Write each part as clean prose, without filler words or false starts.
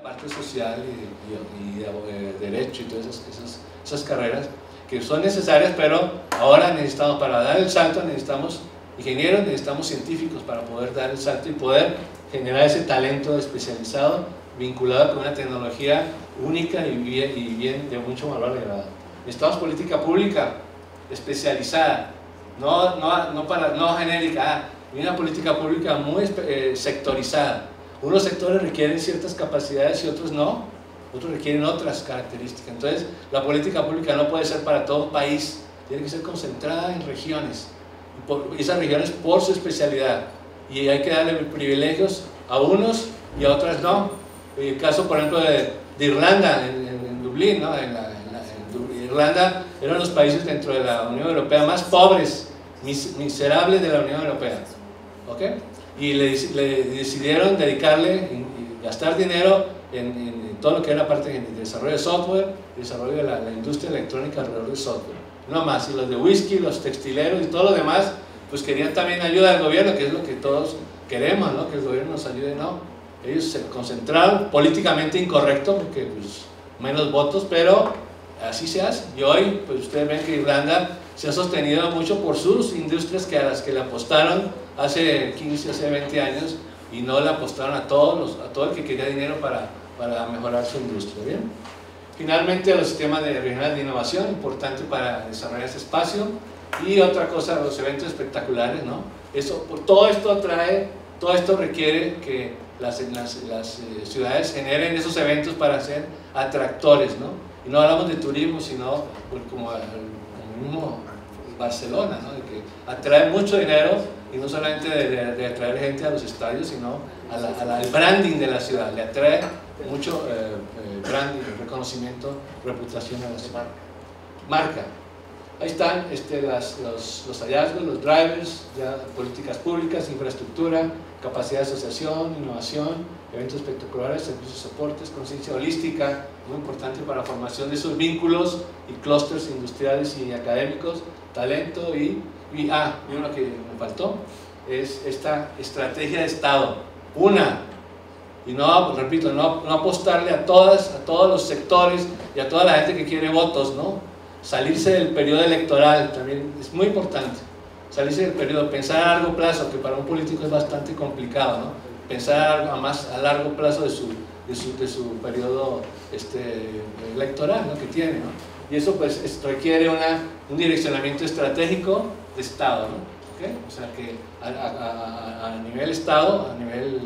Parte social y derecho y todas esas carreras que son necesarias, pero ahora necesitamos, para dar el salto, necesitamos ingenieros, necesitamos científicos para poder dar el salto y poder generar ese talento especializado vinculado con una tecnología única y bien de mucho valor agregado. Necesitamos política pública especializada, no genérica, y una política pública muy sectorizada. Unos sectores requieren ciertas capacidades y otros no, otros requieren otras características. Entonces, la política pública no puede ser para todo un país, tiene que ser concentrada en regiones, y esas regiones por su especialidad, y hay que darle privilegios a unos y a otras no. El caso, por ejemplo, de Irlanda, en Dublín, ¿no? En Irlanda eran los países dentro de la Unión Europea más pobres, miserables de la Unión Europea, ¿ok? Y le decidieron dedicarle y gastar dinero en todo lo que era la parte de desarrollo de software, desarrollo de la industria electrónica alrededor del software. No más, y los de whisky, los textileros y todo lo demás, pues querían también ayuda del gobierno, que es lo que todos queremos, ¿no? Que el gobierno nos ayude, no. Ellos se concentraron, políticamente incorrecto, porque pues, menos votos, pero así se hace. Y hoy, pues ustedes ven que Irlanda se ha sostenido mucho por sus industrias a las que le apostaron hace 15, hace 20 años, y no le apostaron a todo el que quería dinero para mejorar su industria. ¿Bien? Finalmente, los sistemas regionales de innovación, importante para desarrollar ese espacio. Y otra cosa, los eventos espectaculares, ¿no? Todo esto requiere que las ciudades generen esos eventos para ser atractores, ¿no? Y no hablamos de turismo, sino como el mismo Barcelona, ¿no? De que atrae mucho dinero, y no solamente de atraer gente a los estadios, sino al branding de la ciudad, le atrae mucho branding, reconocimiento, reputación a la ciudad. Marca. Ahí están los hallazgos, los drivers, ya, políticas públicas, infraestructura, capacidad de asociación, innovación, eventos espectaculares, servicios y soportes, conciencia holística, muy importante para la formación de esos vínculos y clústeres industriales y académicos, talento y uno que me faltó, es esta estrategia de Estado. Y no, repito, no apostarle a todos los sectores y a toda la gente que quiere votos, ¿no? Salirse del periodo electoral también es muy importante. Salirse del periodo, pensar a largo plazo, que para un político es bastante complicado, ¿no? Pensar a largo plazo de su periodo electoral, ¿no? Que tiene, ¿no? Y eso pues requiere un direccionamiento estratégico de Estado, ¿no? ¿Okay? O sea que a nivel Estado, a nivel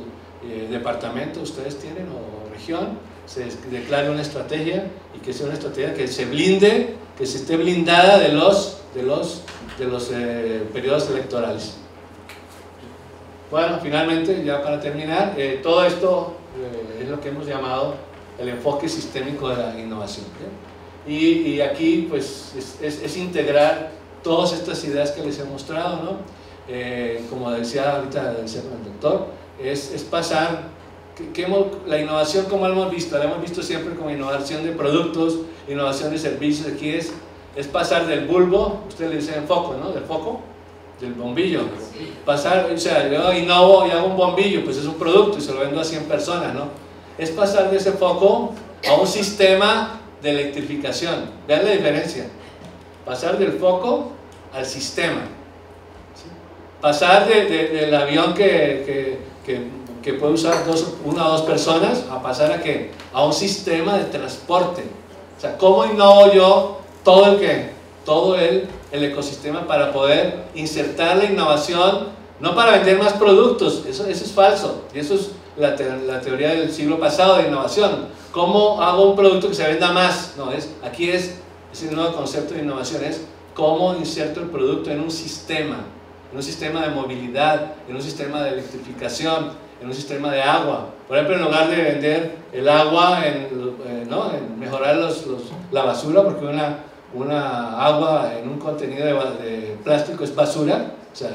departamento ustedes tienen, o región, se declare una estrategia, y que sea una estrategia que se blinde, que se esté blindada de los periodos electorales. Bueno, finalmente, ya para terminar, todo esto es lo que hemos llamado el enfoque sistémico de la innovación, ¿sí? Y aquí pues es integrar todas estas ideas que les he mostrado, ¿no? Como decía ahorita el doctor, es pasar la innovación, como la hemos visto siempre como innovación de productos, innovación de servicios. Aquí es pasar del bulbo, ustedes le dicen foco, ¿no? Del foco, del bombillo. Sí. Pasar, o sea, yo innovo y hago un bombillo, pues es un producto y se lo vendo a 100 personas, ¿no? Es pasar de ese foco a un sistema de electrificación. Vean la diferencia. Pasar del foco al sistema. ¿Sí? Pasar del avión que puede usar una o dos personas, a pasar a un sistema de transporte. O sea, ¿cómo innovo yo todo el ecosistema para poder insertar la innovación, no para vender más productos? Eso es falso, y eso es la teoría del siglo pasado de innovación. ¿Cómo hago un producto que se venda más? No, aquí es el nuevo concepto de innovación, es cómo inserto el producto en un sistema de movilidad, en un sistema de electrificación, en un sistema de agua. Por ejemplo, en lugar de vender el agua, en mejorar la basura, porque una agua en un contenido de plástico es basura. O sea,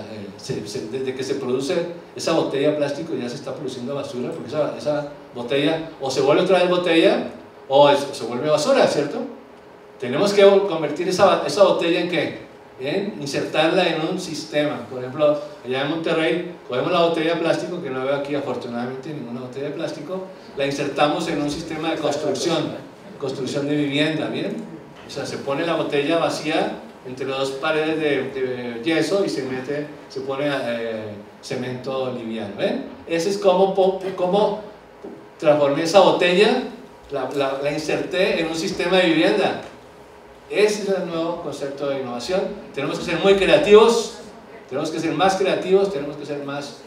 desde que se produce esa botella de plástico ya se está produciendo basura, porque esa botella o se vuelve otra vez botella o se vuelve basura, ¿cierto? Tenemos que convertir esa botella en ¿qué? en insertarla en un sistema. Por ejemplo, allá en Monterrey, cogemos la botella de plástico, que no veo aquí afortunadamente ninguna botella de plástico, la insertamos en un sistema de construcción de vivienda, ¿bien? O sea, se pone la botella vacía entre dos paredes de yeso y se pone cemento liviano, ¿ven? Ese es como transformé esa botella, la inserté en un sistema de vivienda. Ese es el nuevo concepto de innovación. Tenemos que ser muy creativos, tenemos que ser más creativos, tenemos que ser más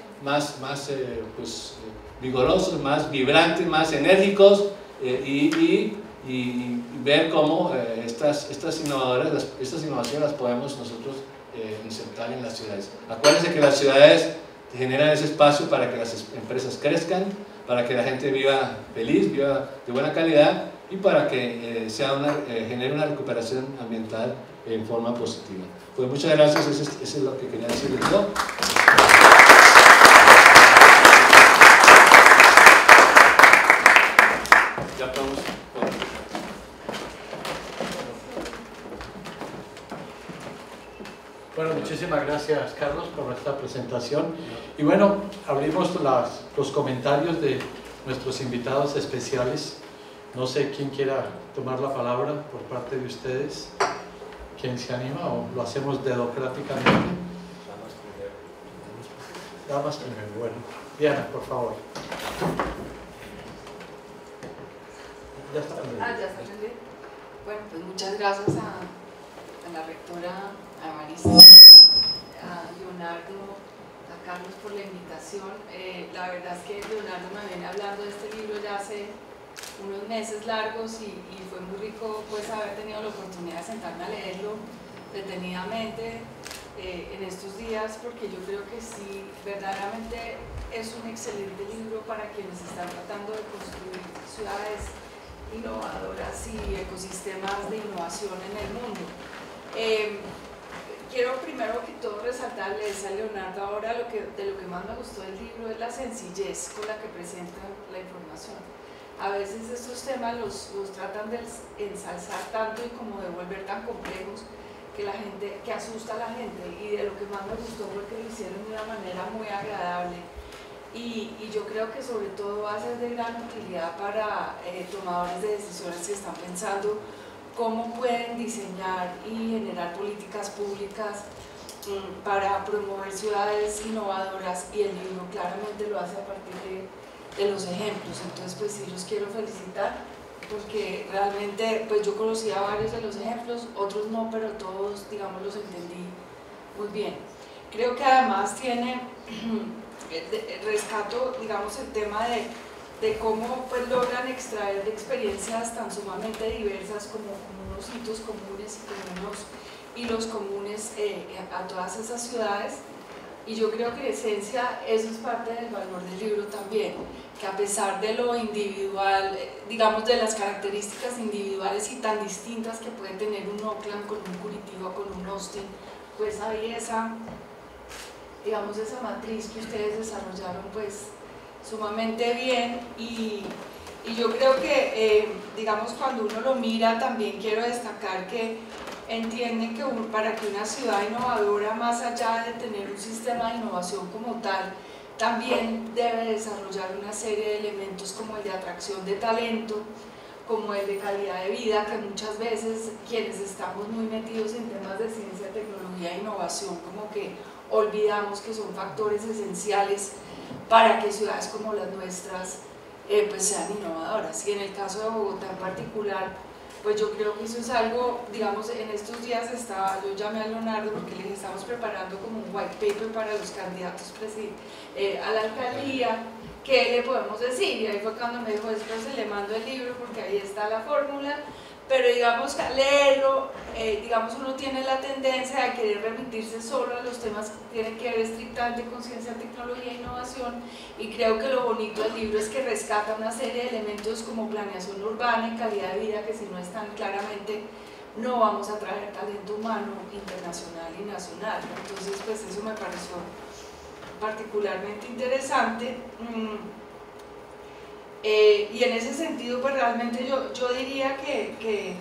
vigorosos, más vibrantes, más enérgicos y ver cómo estas innovaciones las podemos nosotros insertar en las ciudades. Acuérdense que las ciudades generan ese espacio para que las empresas crezcan, para que la gente viva feliz, viva de buena calidad y para que genere una recuperación ambiental en forma positiva. Pues muchas gracias, eso es lo que quería decirles yo. Ya podemos. Bueno, muchísimas gracias, Carlos, por esta presentación. Y bueno, abrimos los comentarios de nuestros invitados especiales. No sé quién quiera tomar la palabra por parte de ustedes. ¿Quién se anima o lo hacemos dedocráticamente? Damas primero. Bueno, Diana, por favor. Ya está. Ya está. Bueno, pues muchas gracias a la rectora, a Marisa, a Leonardo, a Carlos por la invitación. La verdad es que Leonardo me viene hablando de este libro ya hace unos meses largos y fue muy rico pues haber tenido la oportunidad de sentarme a leerlo detenidamente en estos días, porque yo creo que sí, verdaderamente es un excelente libro para quienes están tratando de construir ciudades innovadoras y ecosistemas de innovación en el mundo. Quiero primero que todo resaltar, le decía a Leonardo ahora, de lo que más me gustó del libro es la sencillez con la que presenta la información. A veces estos temas los tratan de ensalzar tanto y como de volver tan complejos que asusta a la gente, y de lo que más me gustó fue que lo hicieron de una manera muy agradable y yo creo que sobre todo va a ser de gran utilidad para tomadores de decisiones que están pensando cómo pueden diseñar y generar políticas públicas para promover ciudades innovadoras, y el libro claramente lo hace a partir de los ejemplos. Entonces pues sí, los quiero felicitar porque realmente pues yo conocía varios de los ejemplos, otros no, pero todos digamos los entendí muy bien. Creo que además tiene, rescato digamos el tema de cómo pues logran extraer de experiencias tan sumamente diversas como unos hitos comunes y como unos hilos comunes a todas esas ciudades. Y yo creo que en esencia eso es parte del valor del libro también, que a pesar de lo individual, digamos de las características individuales y tan distintas que puede tener un Oakland con un Curitiba, con un Austin, pues hay esa, digamos, esa matriz que ustedes desarrollaron pues sumamente bien, y yo creo que digamos cuando uno lo mira también quiero destacar que entienden que para que una ciudad innovadora, más allá de tener un sistema de innovación como tal, también debe desarrollar una serie de elementos como el de atracción de talento, como el de calidad de vida, que muchas veces quienes estamos muy metidos en temas de ciencia, tecnología e innovación como que olvidamos que son factores esenciales para que ciudades como las nuestras pues sean innovadoras. Y en el caso de Bogotá en particular, pues yo creo que eso es algo, digamos, en estos días yo llamé a Leonardo porque les estamos preparando como un white paper para los candidatos a la alcaldía. ¿Qué le podemos decir? Y ahí fue cuando me dijo, después le mando el libro porque ahí está la fórmula, pero digamos que al leerlo, digamos uno tiene la tendencia de querer remitirse solo a los temas que tienen que ver estrictamente con ciencia, tecnología e innovación, y creo que lo bonito del libro es que rescata una serie de elementos como planeación urbana y calidad de vida que si no están claramente no vamos a traer talento humano internacional y nacional. Entonces pues eso me pareció particularmente interesante. Y en ese sentido pues realmente yo diría que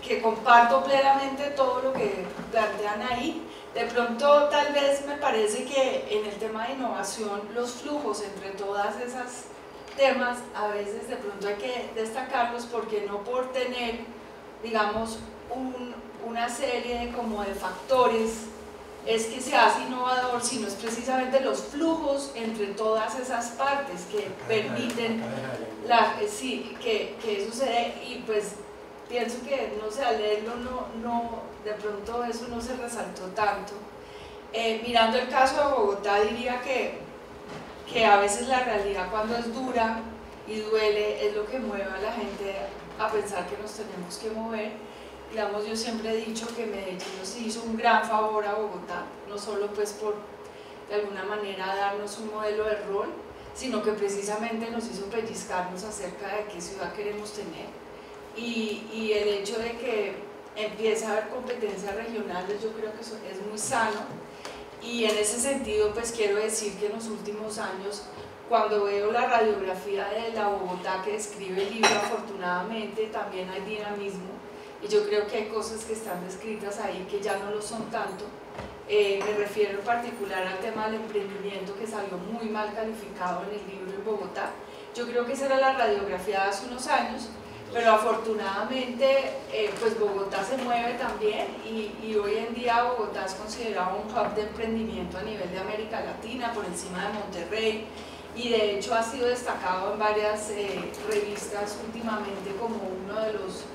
que comparto plenamente todo lo que plantean ahí. De pronto, tal vez me parece que en el tema de innovación, los flujos entre todas esas temas, a veces de pronto hay que destacarlos porque no por tener, digamos, una serie como de factores es que se hace innovador, sino es precisamente los flujos entre todas esas partes que permiten que eso se dé. Y pues pienso que, no sé, al leerlo de pronto eso no se resaltó tanto. Mirando el caso de Bogotá, diría que a veces la realidad, cuando es dura y duele, es lo que mueve a la gente a pensar que nos tenemos que mover. Digamos, yo siempre he dicho que Medellín nos hizo un gran favor a Bogotá, no solo pues por de alguna manera darnos un modelo de rol, sino que precisamente nos hizo pellizcarnos acerca de qué ciudad queremos tener. Y el hecho de que empiece a haber competencias regionales, yo creo que eso es muy sano. Y en ese sentido, pues quiero decir que en los últimos años, cuando veo la radiografía de la Bogotá que describe el libro, afortunadamente también hay dinamismo. Y yo creo que hay cosas que están descritas ahí que ya no lo son tanto. Me refiero en particular al tema del emprendimiento, que salió muy mal calificado en el libro en Bogotá. Yo creo que esa era la radiografía de hace unos años, pero afortunadamente pues Bogotá se mueve también y hoy en día Bogotá es considerado un hub de emprendimiento a nivel de América Latina, por encima de Monterrey, y de hecho ha sido destacado en varias revistas últimamente como uno de los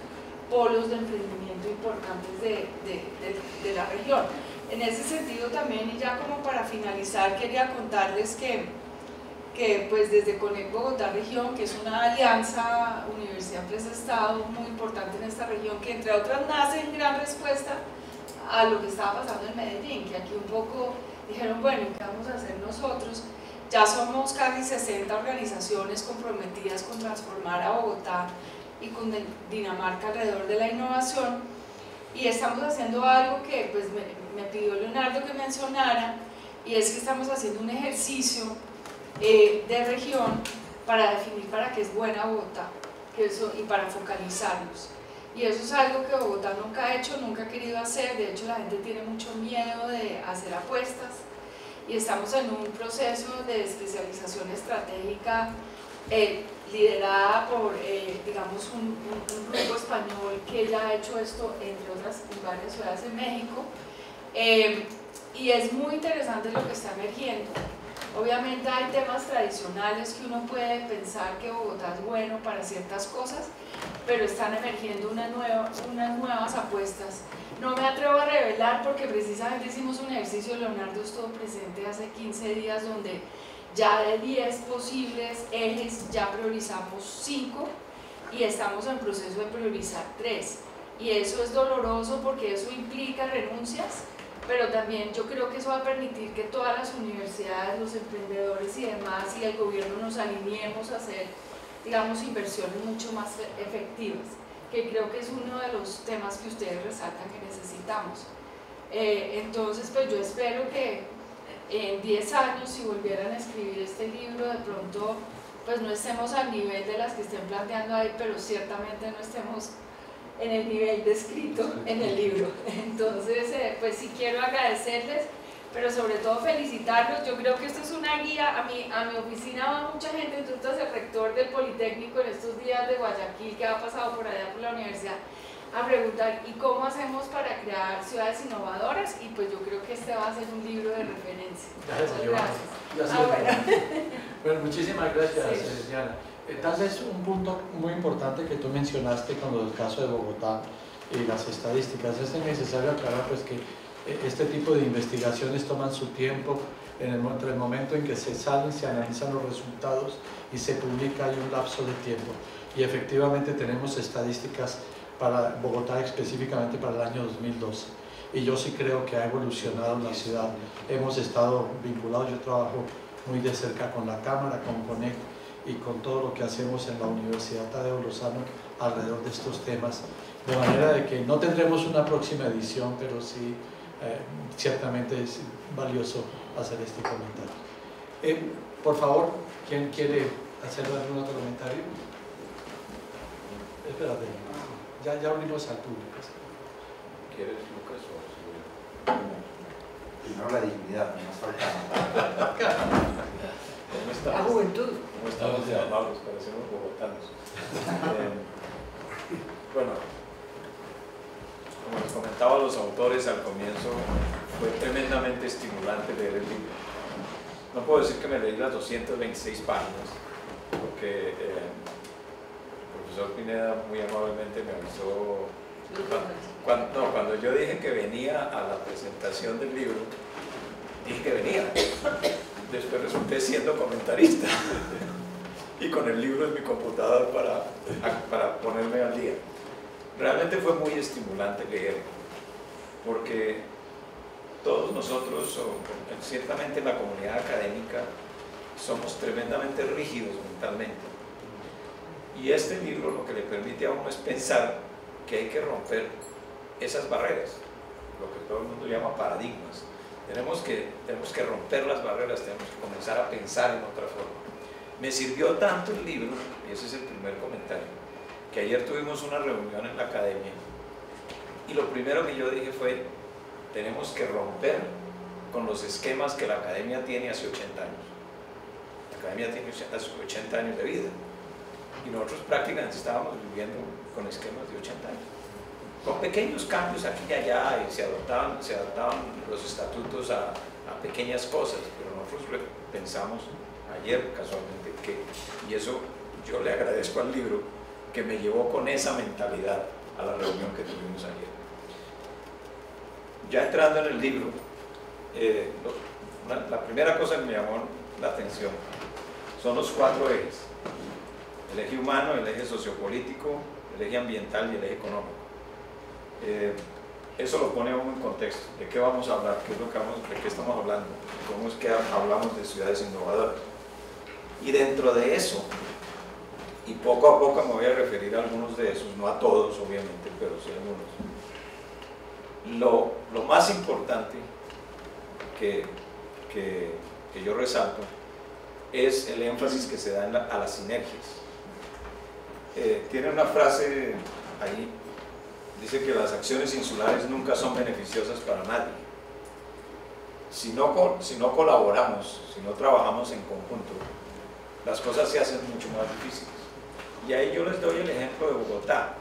polos de emprendimiento importantes de la región. En ese sentido también, y ya como para finalizar, quería contarles que pues desde Conect Bogotá Región, que es una alianza Universidad-Empresa-Estado muy importante en esta región, que entre otras nace en gran respuesta a lo que estaba pasando en Medellín, que aquí un poco dijeron, bueno, ¿qué vamos a hacer nosotros? Ya somos casi 60 organizaciones comprometidas con transformar a Bogotá y con Dinamarca alrededor de la innovación, y estamos haciendo algo que pues me pidió Leonardo que mencionara, y es que estamos haciendo un ejercicio de región para definir para qué es buena Bogotá y para focalizarnos, y eso es algo que Bogotá nunca ha hecho, nunca ha querido hacer. De hecho la gente tiene mucho miedo de hacer apuestas y estamos en un proceso de especialización estratégica liderada por, digamos, un grupo español que ya ha hecho esto, entre otras, en varias ciudades de México, y es muy interesante lo que está emergiendo. Obviamente hay temas tradicionales que uno puede pensar que Bogotá es bueno para ciertas cosas, pero están emergiendo unas nuevas apuestas. No me atrevo a revelar porque precisamente hicimos un ejercicio, Leonardo estuvo presente hace 15 días, donde ya de 10 posibles ejes ya priorizamos 5 y estamos en proceso de priorizar 3. Y eso es doloroso porque eso implica renuncias, pero también yo creo que eso va a permitir que todas las universidades, los emprendedores y demás, y el gobierno nos alineemos a hacer, digamos, inversiones mucho más efectivas, que creo que es uno de los temas que ustedes resaltan que necesitamos. Entonces, pues yo espero que en 10 años, si volvieran a escribir este libro, de pronto pues no estemos al nivel de las que estén planteando ahí, pero ciertamente no estemos en el nivel descrito en el libro. Entonces, pues sí quiero agradecerles, pero sobre todo felicitarlos. Yo creo que esto es una guía. A mi oficina va mucha gente, entonces el rector del Politécnico en estos días de Guayaquil, que ha pasado por allá por la universidad, a preguntar, ¿y cómo hacemos para crear ciudades innovadoras? Y pues yo creo que este va a ser un libro de referencia. Gracias. Bueno, muchísimas gracias, sí. Diana. Tal vez un punto muy importante que tú mencionaste con el caso de Bogotá y las estadísticas, es necesario aclarar pues que este tipo de investigaciones toman su tiempo. Entre el momento en que se salen, se analizan los resultados y se publica, hay un lapso de tiempo, y efectivamente tenemos estadísticas para Bogotá específicamente para el año 2012, y yo sí creo que ha evolucionado la ciudad. Hemos estado vinculados, yo trabajo muy de cerca con la Cámara, con Conect y con todo lo que hacemos en la Universidad Tadeo Lozano alrededor de estos temas, de manera de que no tendremos una próxima edición, pero sí ciertamente es valioso hacer este comentario. Por favor, ¿quién quiere hacer algún otro comentario? Espérate. ya abrimos al público. ¿Quieres, Lucas, o soy yo? Primero la dignidad, no nos falta. ¿Cómo estás? La juventud. ¿Cómo estamos de amables? Parecemos bogotanos. Bueno, como les comentaba a los autores al comienzo, fue tremendamente estimulante leer el libro. No puedo decir que me leí las 226 páginas, porque el profesor Pineda muy amablemente me avisó cuando yo dije que venía a la presentación del libro. Dije que venía. Después resulté siendo comentarista y con el libro en mi computador para ponerme al día. Realmente fue muy estimulante leer, porque todos nosotros, ciertamente en la comunidad académica, somos tremendamente rígidos mentalmente. Y este libro lo que le permite a uno es pensar que hay que romper esas barreras, lo que todo el mundo llama paradigmas. Tenemos que romper las barreras, tenemos que comenzar a pensar en otra forma. Me sirvió tanto el libro, y ese es el primer comentario, que ayer tuvimos una reunión en la academia y lo primero que yo dije fue: tenemos que romper con los esquemas que la academia tiene hace 80 años. La academia tiene 80 años de vida y nosotros prácticamente estábamos viviendo con esquemas de 80 años, con pequeños cambios aquí y allá, y se adaptaban los estatutos a pequeñas cosas, pero nosotros pensamos ayer casualmente y eso yo le agradezco al libro, que me llevó con esa mentalidad a la reunión que tuvimos ayer. Ya entrando en el libro, la primera cosa que me llamó la atención son los 4 ejes: el eje humano, el eje sociopolítico, el eje ambiental y el eje económico. Eso lo pone a uno en contexto. ¿De qué vamos a hablar? ¿De qué estamos hablando? ¿Cómo es que hablamos de ciudades innovadoras? Y dentro de eso, y poco a poco me voy a referir a algunos de esos, no a todos obviamente, pero sí a algunos. Lo más importante que yo resalto es el énfasis que se da a las sinergias. Tiene una frase ahí, dice que las acciones insulares nunca son beneficiosas para nadie. Si no colaboramos, si no trabajamos en conjunto, las cosas se hacen mucho más difíciles. Y ahí yo les doy el ejemplo de Bogotá.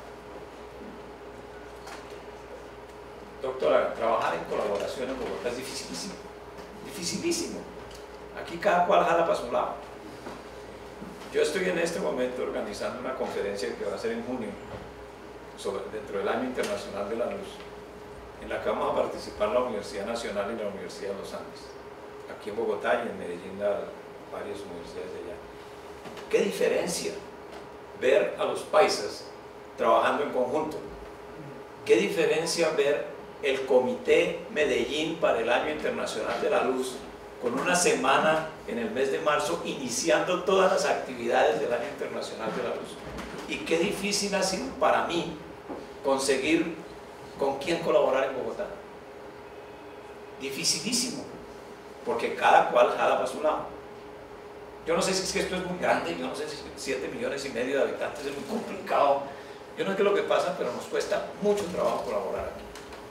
Doctora, trabajar en colaboración en Bogotá es dificilísimo, dificilísimo. Aquí cada cual jala para su lado. Yo estoy en este momento organizando una conferencia que va a ser en junio, dentro del Año Internacional de la Luz, en la que vamos a participar la Universidad Nacional y la Universidad de los Andes, aquí en Bogotá y en Medellín, varias universidades de allá. ¿Qué diferencia ver a los paisas trabajando en conjunto? ¿Qué diferencia ver el Comité Medellín para el Año Internacional de la Luz con una semana en el mes de marzo iniciando todas las actividades del Año Internacional de la Luz? Y qué difícil ha sido para mí conseguir con quién colaborar en Bogotá. Dificilísimo, porque cada cual jala para su lado. Yo no sé si es que esto es muy grande, yo no sé si 7,5 millones de habitantes es muy complicado. Yo no sé qué es lo que pasa, pero nos cuesta mucho trabajo colaborar aquí.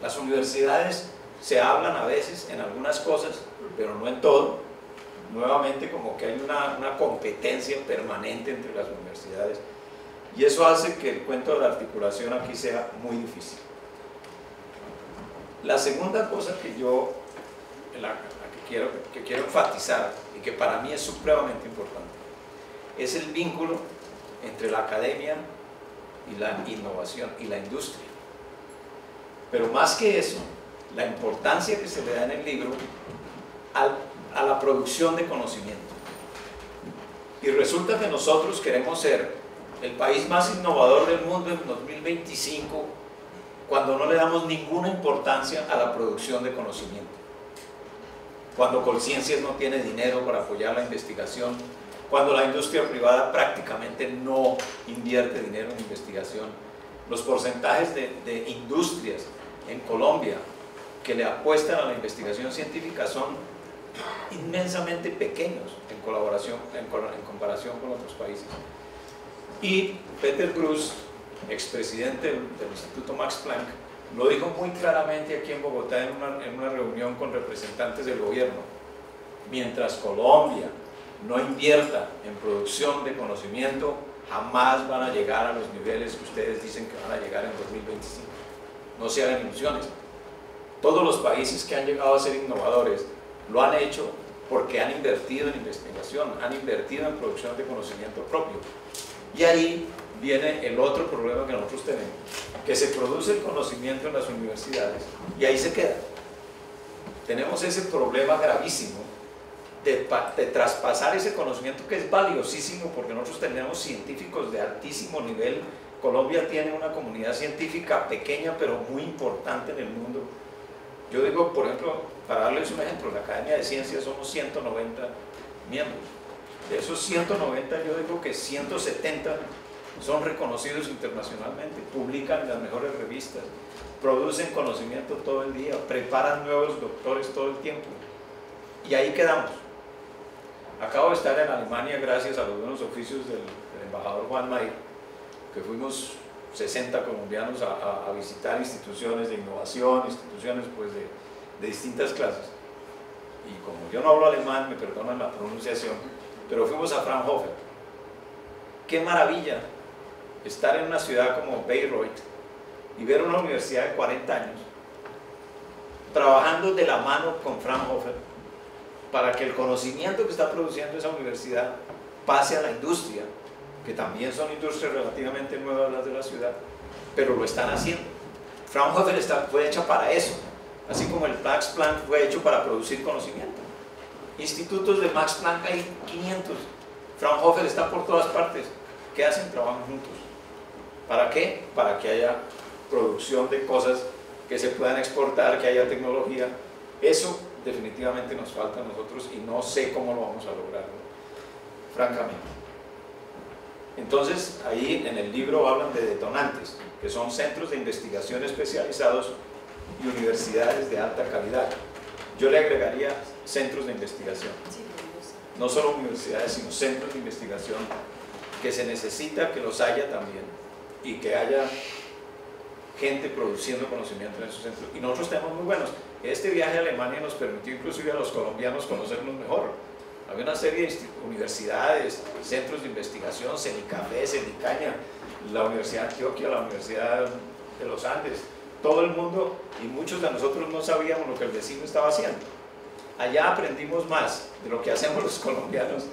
Las universidades se hablan a veces en algunas cosas, pero no en todo. Nuevamente como que hay una competencia permanente entre las universidades. Y eso hace que el cuento de la articulación aquí sea muy difícil. La segunda cosa que quiero enfatizar y que para mí es supremamente importante es el vínculo entre la academia y la innovación y la industria. Pero más que eso, la importancia que se le da en el libro a la producción de conocimiento. Y resulta que nosotros queremos ser el país más innovador del mundo en 2025 cuando no le damos ninguna importancia a la producción de conocimiento. Cuando Colciencias no tiene dinero para apoyar la investigación, cuando la industria privada prácticamente no invierte dinero en investigación. Los porcentajes de industrias en Colombia que le apuestan a la investigación científica son inmensamente pequeños en comparación con otros países. Y Peter Bruce expresidente del Instituto Max Planck, lo dijo muy claramente aquí en Bogotá en una reunión con representantes del gobierno. Mientras Colombia no invierta en producción de conocimiento, jamás van a llegar a los niveles que ustedes dicen que van a llegar en 2025. No se hagan ilusiones. Todos los países que han llegado a ser innovadores lo han hecho porque han invertido en investigación, han invertido en producción de conocimiento propio. Y ahí viene el otro problema que nosotros tenemos, que se produce el conocimiento en las universidades y ahí se queda. Tenemos ese problema gravísimo de traspasar ese conocimiento que es valiosísimo, porque nosotros tenemos científicos de altísimo nivel. Colombia tiene una comunidad científica pequeña pero muy importante en el mundo. Yo digo, por ejemplo, para darles un ejemplo, la Academia de Ciencias somos 190 miembros. De esos 190 yo digo que 170 son reconocidos internacionalmente, publican en las mejores revistas, producen conocimiento todo el día, preparan nuevos doctores todo el tiempo. Y ahí quedamos. Acabo de estar en Alemania gracias a los buenos oficios del embajador Juan Mayer, que fuimos 60 colombianos a visitar instituciones de innovación, instituciones pues de distintas clases. Y como yo no hablo alemán, me perdonan la pronunciación, pero fuimos a Fraunhofer. Qué maravilla estar en una ciudad como Bayreuth y ver una universidad de 40 años trabajando de la mano con Fraunhofer para que el conocimiento que está produciendo esa universidad pase a la industria, que también son industrias relativamente nuevas las de la ciudad, pero lo están haciendo. Fraunhofer fue hecha para eso, así como el Max Planck fue hecho para producir conocimiento. Institutos de Max Planck hay 500, Fraunhofer está por todas partes. ¿Qué hacen? Trabajan juntos. ¿Para qué? Para que haya producción de cosas que se puedan exportar, que haya tecnología. Eso definitivamente nos falta a nosotros y no sé cómo lo vamos a lograr, ¿no? Francamente. Entonces, ahí en el libro hablan de detonantes, que son centros de investigación especializados y universidades de alta calidad. Yo le agregaría centros de investigación. No solo universidades, sino centros de investigación, que se necesita que los haya también y que haya gente produciendo conocimiento en esos centros. Y nosotros tenemos muy buenos. Este viaje a Alemania nos permitió inclusive a los colombianos conocernos mejor. Había una serie de universidades, centros de investigación, Cenicafé, Cenicaña, la Universidad de Antioquia, la Universidad de los Andes, todo el mundo, y muchos de nosotros no sabíamos lo que el vecino estaba haciendo. Allá aprendimos más de lo que hacemos los colombianos,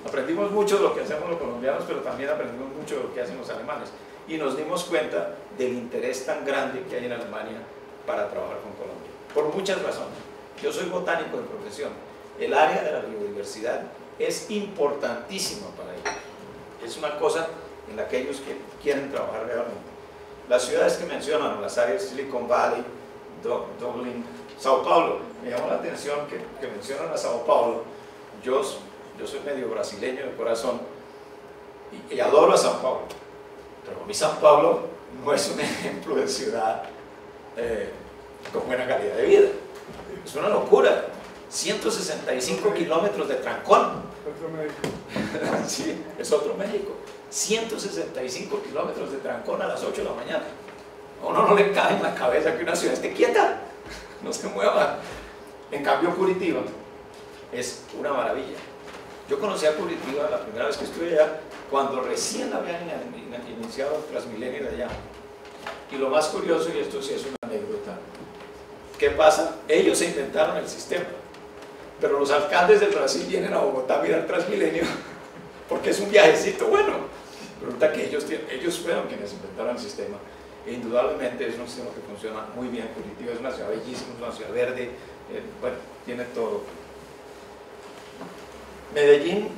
aprendimos mucho de lo que hacemos los colombianos, pero también aprendimos mucho de lo que hacen los alemanes, y nos dimos cuenta del interés tan grande que hay en Alemania para trabajar con Colombia, por muchas razones. Yo soy botánico de profesión. El área de la biodiversidad es importantísima para ellos. Es una cosa en la que ellos quieren trabajar realmente. Las ciudades que mencionan, las áreas Silicon Valley, Dublín, Sao Paulo, me llamó la atención que mencionan a Sao Paulo. Yo soy medio brasileño de corazón y adoro a Sao Paulo, pero a mí Sao Paulo no es un ejemplo de ciudad con buena calidad de vida. Es una locura. 165 kilómetros de trancón. Otro México. Sí, es otro México. 165 kilómetros de trancón a las 8 de la mañana. A uno no le cae en la cabeza que una ciudad esté quieta, no se mueva. En cambio, Curitiba es una maravilla. Yo conocí a Curitiba la primera vez que estuve allá, cuando recién habían iniciado Transmilenio de allá. Y lo más curioso, y esto sí es una anécdota, ¿qué pasa? Ellos se inventaron el sistema, pero los alcaldes del Brasil vienen a Bogotá a mirar Transmilenio porque es un viajecito bueno. Resulta que ellos fueron quienes inventaron el sistema. E indudablemente es un sistema que funciona muy bien. Curitiba es una ciudad bellísima, es una ciudad verde, bueno, tiene todo. Medellín,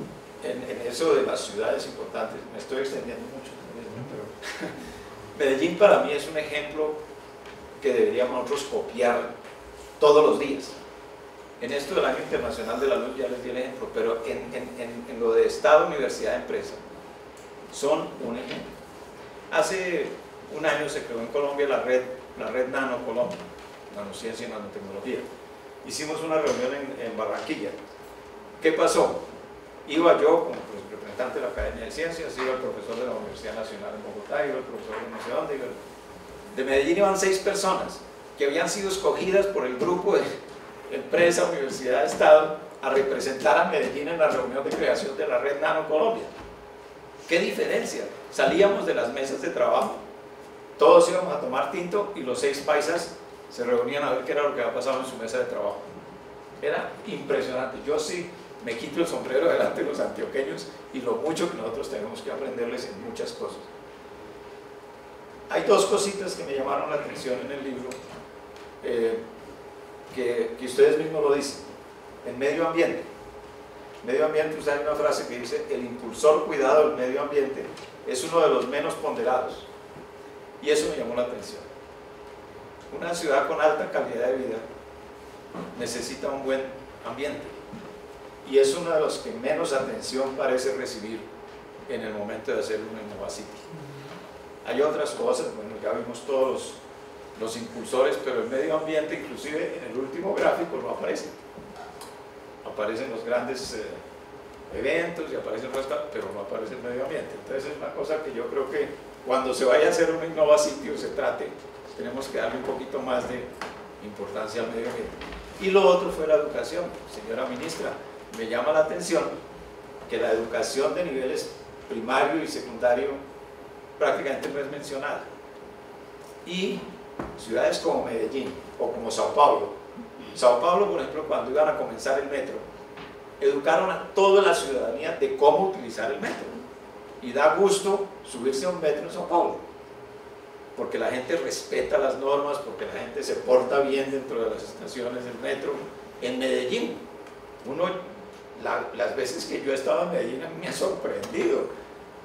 en eso de las ciudades importantes, me estoy extendiendo mucho, pero Medellín para mí es un ejemplo que deberíamos nosotros copiar todos los días. En esto del Año Internacional de la Luz ya les di el ejemplo, pero en lo de Estado, Universidad, Empresa, son un ejemplo. Hace un año se creó en Colombia la red Nano Colombia, Nanociencia y Nanotecnología. Hicimos una reunión en Barranquilla. ¿Qué pasó? Iba yo como representante de la Academia de Ciencias, iba el profesor de la Universidad Nacional en Bogotá, iba el profesor de no sé dónde, de Medellín iban 6 personas que habían sido escogidas por el grupo de empresa, universidad, estado, a representar a Medellín en la reunión de creación de la red Nano Colombia. ¿Qué diferencia? Salíamos de las mesas de trabajo, todos íbamos a tomar tinto y los 6 paisas se reunían a ver qué era lo que había pasado en su mesa de trabajo. Era impresionante. Yo sí me quito el sombrero delante de los antioqueños y lo mucho que nosotros tenemos que aprenderles en muchas cosas. Hay 2 cositas que me llamaron la atención en el libro, que ustedes mismos lo dicen. El medio ambiente. Medio ambiente, usted hay una frase que dice: el impulsor cuidado del medio ambiente es uno de los menos ponderados. Y eso me llamó la atención. Una ciudad con alta calidad de vida necesita un buen ambiente. Y es uno de los que menos atención parece recibir en el momento de hacer una Innovacity. Hay otras cosas, bueno, ya vimos todos los impulsores, pero el medio ambiente, inclusive en el último gráfico, no aparece. Aparecen los grandes eventos y aparece el resto, pero no aparece el medio ambiente. Entonces es una cosa que yo creo que cuando se vaya a hacer una Innovacity o se trate, tenemos que darle un poquito más de importancia al medio ambiente. Y lo otro fue la educación. Señora ministra, me llama la atención que la educación de niveles primario y secundario prácticamente no es mencionada. Y ciudades como Medellín o como Sao Paulo, por ejemplo, cuando iban a comenzar el metro, educaron a toda la ciudadanía de cómo utilizar el metro. Y da gusto subirse a un metro en Sao Paulo, porque la gente respeta las normas, porque la gente se porta bien dentro de las estaciones del metro. En Medellín, las veces que yo he estado en Medellín, a mí me ha sorprendido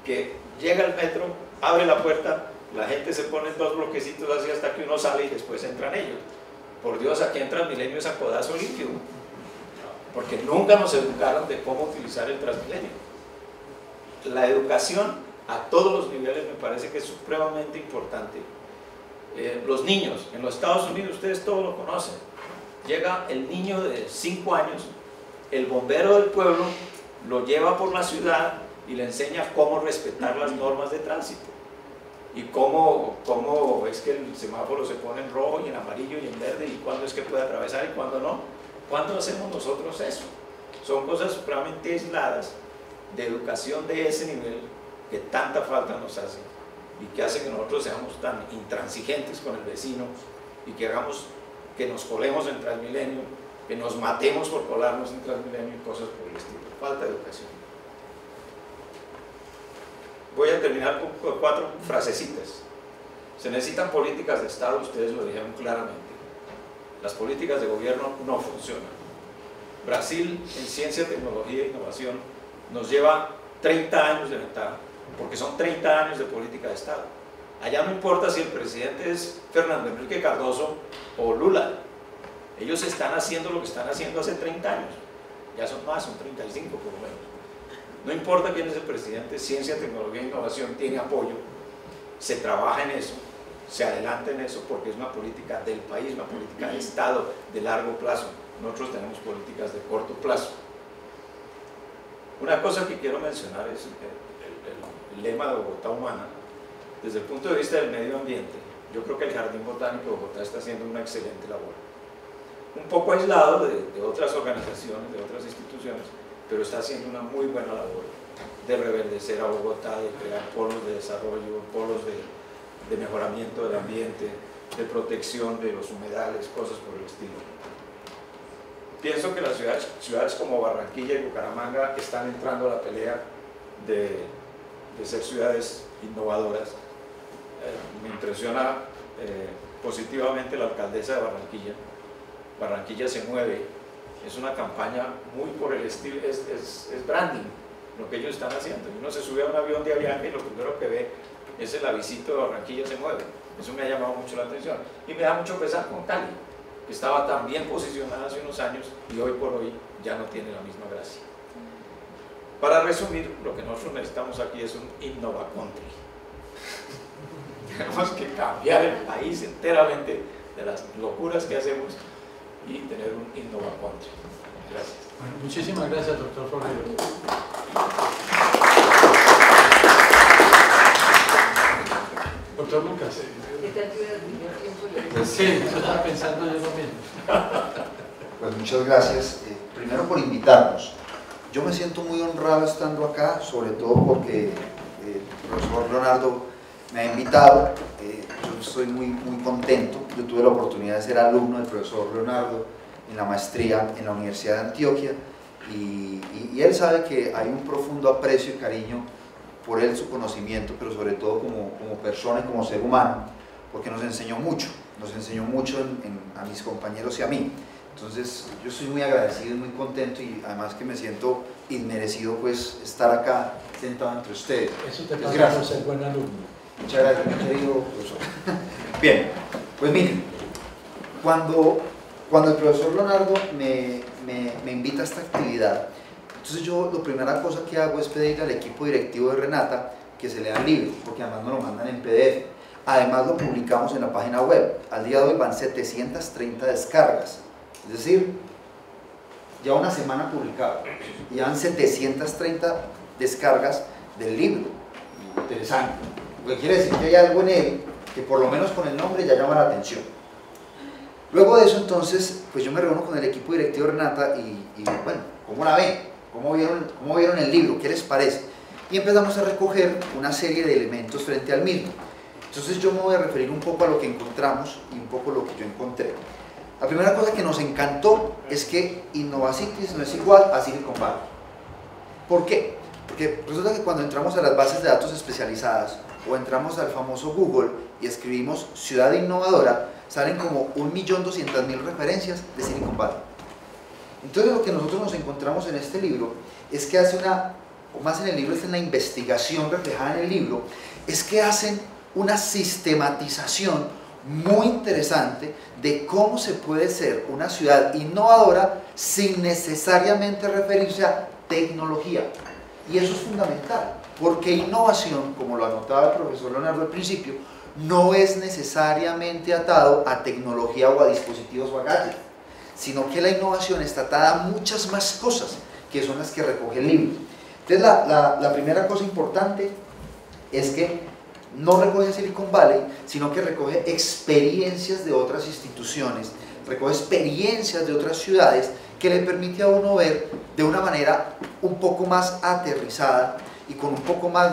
que llega el metro, abre la puerta, la gente se pone en 2 bloquecitos así hasta que uno sale y después entran ellos. Por Dios, aquí en Transmilenio es a codazo limpio, porque nunca nos educaron de cómo utilizar el Transmilenio. La educación a todos los niveles me parece que es supremamente importante. Los niños, en los Estados Unidos, ustedes todos lo conocen, llega el niño de 5 años, el bombero del pueblo lo lleva por la ciudad y le enseña cómo respetar las normas de tránsito y cómo es que el semáforo se pone en rojo y en amarillo y en verde y cuándo es que puede atravesar y cuándo no. ¿Cuándo hacemos nosotros eso? Son cosas supremamente aisladas de educación de ese nivel que tanta falta nos hace y que hace que nosotros seamos tan intransigentes con el vecino y que nos colemos en Transmilenio, que nos matemos por colarnos en Transmilenio y cosas por el estilo. Falta de educación. Voy a terminar con 4 frasecitas. Se necesitan políticas de Estado, ustedes lo dijeron claramente. Las políticas de gobierno no funcionan. Brasil en ciencia, tecnología e innovación nos lleva 30 años de ventaja, porque son 30 años de política de Estado. Allá no importa si el presidente es Fernando Enrique Cardoso o Lula, ellos están haciendo lo que están haciendo hace 30 años, ya son más, son 35 por lo menos. No importa quién es el presidente, ciencia, tecnología e innovación tiene apoyo, se trabaja en eso, se adelanta en eso, porque es una política del país, una política de Estado de largo plazo. Nosotros tenemos políticas de corto plazo. Una cosa que quiero mencionar es el lema de Bogotá Humana. Desde el punto de vista del medio ambiente, yo creo que el Jardín Botánico de Bogotá está haciendo una excelente labor. Un poco aislado de otras organizaciones, de otras instituciones, pero está haciendo una muy buena labor de reverdecer a Bogotá, de crear polos de desarrollo, polos de mejoramiento del ambiente, de protección de los humedales, cosas por el estilo. Pienso que las ciudades como Barranquilla y Bucaramanga están entrando a la pelea de ser ciudades innovadoras. Me impresiona positivamente la alcaldesa de Barranquilla. Barranquilla se mueve, es una campaña muy por el estilo, es branding lo que ellos están haciendo. Uno se sube a un avión de viaje y lo primero que ve es el avisito de Barranquilla se mueve. Eso me ha llamado mucho la atención y me da mucho pesar con Cali, que estaba tan bien posicionada hace unos años y hoy por hoy ya no tiene la misma gracia. Para resumir, lo que nosotros necesitamos aquí es un Innova Country. Tenemos que cambiar el país enteramente de las locuras que hacemos y tener un Innova Country. Gracias. Bueno, muchísimas gracias, doctor Forero. Doctor Lucas. ¿Qué tal que tiempo? Pues, Sí, yo estaba pensando yo lo mismo. pues muchas gracias. Primero por invitarnos. Yo me siento muy honrado estando acá, sobre todo porque el profesor Leonardo me ha invitado. Yo estoy muy contento. Yo tuve la oportunidad de ser alumno del profesor Leonardo en la maestría en la Universidad de Antioquia y él sabe que hay un profundo aprecio y cariño por él, su conocimiento, pero sobre todo como persona y como ser humano, porque nos enseñó mucho a mis compañeros y a mí. Entonces yo estoy muy agradecido y muy contento y además que me siento inmerecido pues estar acá sentado entre ustedes. Eso te Pues, pasa por ser buen alumno. Muchas gracias, mi querido profesor. Bien, pues miren, cuando el profesor Leonardo me invita a esta actividad, entonces yo la primera cosa que hago es pedirle al equipo directivo de Renata que se lea el libro, porque además nos lo mandan en PDF. Además lo publicamos en la página web. Al día de hoy van 730 descargas, es decir, ya una semana publicado, y van 730 descargas del libro. Interesante, lo que quiere decir que hay algo en él que por lo menos con el nombre ya llama la atención. Luego de eso entonces, pues yo me reúno con el equipo directivo de Renata y bueno, ¿cómo la ven? ¿Cómo vieron el libro? ¿Qué les parece? Y empezamos a recoger una serie de elementos frente al mismo. Entonces yo me voy a referir un poco a lo que encontramos y un poco a lo que yo encontré. La primera cosa que nos encantó es que InnovaCities no es igual a Silicon Valley. ¿Por qué? Porque resulta que cuando entramos a las bases de datos especializadas o entramos al famoso Google y escribimos ciudad innovadora, salen como 1.200.000 referencias de Silicon Valley. Entonces lo que nosotros nos encontramos en este libro es que hace o más en el libro, es en la investigación reflejada en el libro, es que hacen una sistematización muy interesante de cómo se puede ser una ciudad innovadora sin necesariamente referirse a tecnología. Y eso es fundamental, porque innovación, como lo anotaba el profesor Leonardo al principio, no es necesariamente atado a tecnología o a dispositivos o a gadgets, sino que la innovación está atada a muchas más cosas, que son las que recoge el libro. Entonces la primera cosa importante es que no recoge Silicon Valley, sino que recoge experiencias de otras instituciones, recoge experiencias de otras ciudades que le permite a uno ver de una manera un poco más aterrizada y con un poco más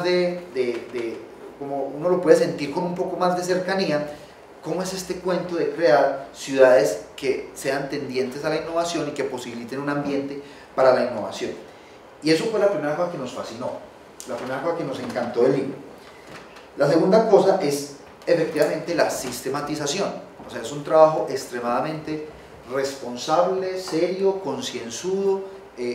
como uno lo puede sentir con un poco más de cercanía, cómo es este cuento de crear ciudades que sean tendientes a la innovación y que posibiliten un ambiente para la innovación. Y eso fue la primera cosa que nos fascinó, la primera cosa que nos encantó del libro. La segunda cosa es efectivamente la sistematización, o sea, es un trabajo extremadamente responsable, serio, concienzudo,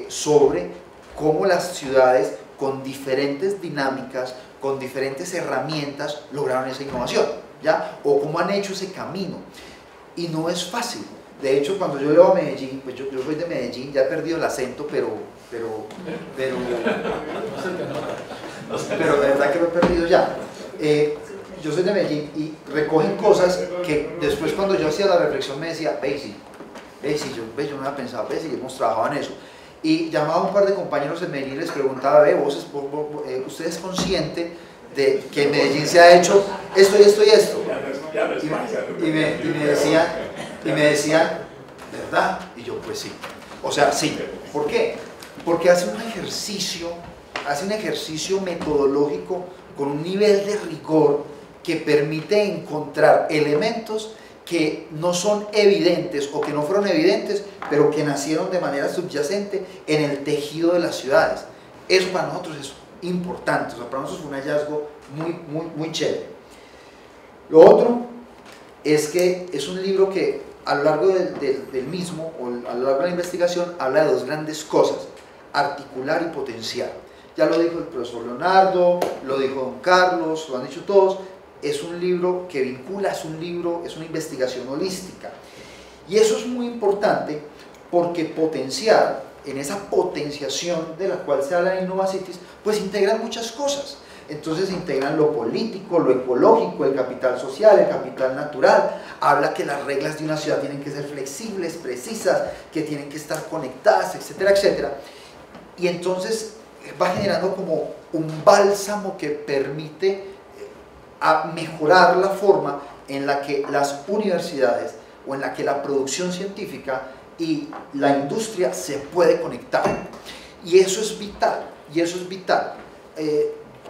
sobre cómo las ciudades con diferentes dinámicas, con diferentes herramientas lograron esa innovación, ¿ya? O cómo han hecho ese camino. Y no es fácil. De hecho, cuando yo llego a Medellín, pues yo soy de Medellín, ya he perdido el acento, pero de verdad que lo he perdido ya. Yo soy de Medellín y recogen cosas que después cuando yo hacía la reflexión me decía, yo no había pensado, y hemos trabajado en eso. Y llamaba a un par de compañeros de Medellín y les preguntaba, ¿usted es consciente de que en Medellín se ha hecho esto y esto y esto? Y me decían, ¿verdad? Y yo, pues sí. O sea, sí. ¿Por qué? Porque hace un ejercicio metodológico con un nivel de rigor que permite encontrar elementos que no son evidentes o que no fueron evidentes, pero que nacieron de manera subyacente en el tejido de las ciudades. Eso para nosotros es importante, o sea, para nosotros fue un hallazgo muy chévere. Lo otro es que es un libro que a lo largo del mismo, o a lo largo de la investigación, habla de dos grandes cosas: articular y potenciar. Ya lo dijo el profesor Leonardo, lo dijo don Carlos, lo han dicho todos. Es un libro que vincula, es una investigación holística. Y eso es muy importante porque potenciar, en esa potenciación de la cual se habla en InnovaCities, pues integra muchas cosas. entonces integran lo político, lo ecológico, el capital social, el capital natural, habla que las reglas de una ciudad tienen que ser flexibles, precisas, que tienen que estar conectadas, etcétera, etcétera, y entonces va generando como un bálsamo que permite mejorar la forma en la que las universidades o en la que la producción científica y la industria se puede conectar, y eso es vital,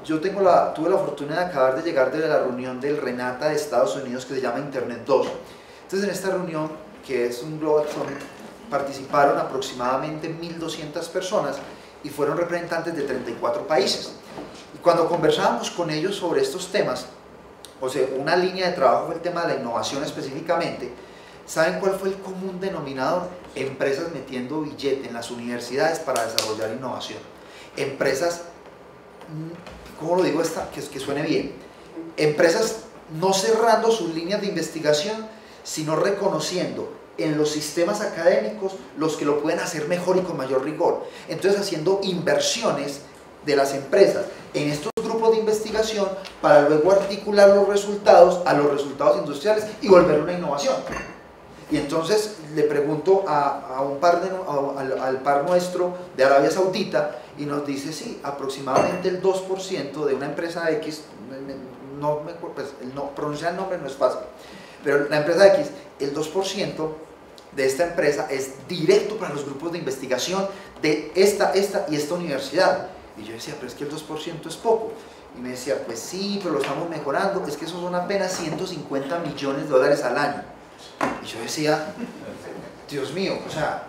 yo tuve la fortuna de acabar de llegar de la reunión del RENATA de Estados Unidos que se llama Internet 2. Entonces, en esta reunión, que es un Global Summit, participaron aproximadamente 1.200 personas y fueron representantes de 34 países. Y cuando conversábamos con ellos sobre estos temas, o sea, una línea de trabajo fue el tema de la innovación específicamente. ¿Saben cuál fue el común denominador? Empresas metiendo billete en las universidades para desarrollar innovación. Empresas, ¿cómo lo digo que suene bien? Empresas no cerrando sus líneas de investigación, sino reconociendo en los sistemas académicos los que lo pueden hacer mejor y con mayor rigor. Entonces, haciendo inversiones de las empresas en estos grupos de investigación para luego articular los resultados a los resultados industriales y volver una innovación. Y entonces le pregunto al par nuestro de Arabia Saudita y nos dice, sí, aproximadamente el 2% de una empresa X, pronunciar el nombre no es fácil, pero la empresa X, el 2% de esta empresa es directo para los grupos de investigación de esta y esta universidad. Y yo decía, pero es que el 2% es poco. Y me decía, pues sí, pero lo estamos mejorando, es que esos son apenas 150 millones de dólares al año. Y yo decía, Dios mío, o sea,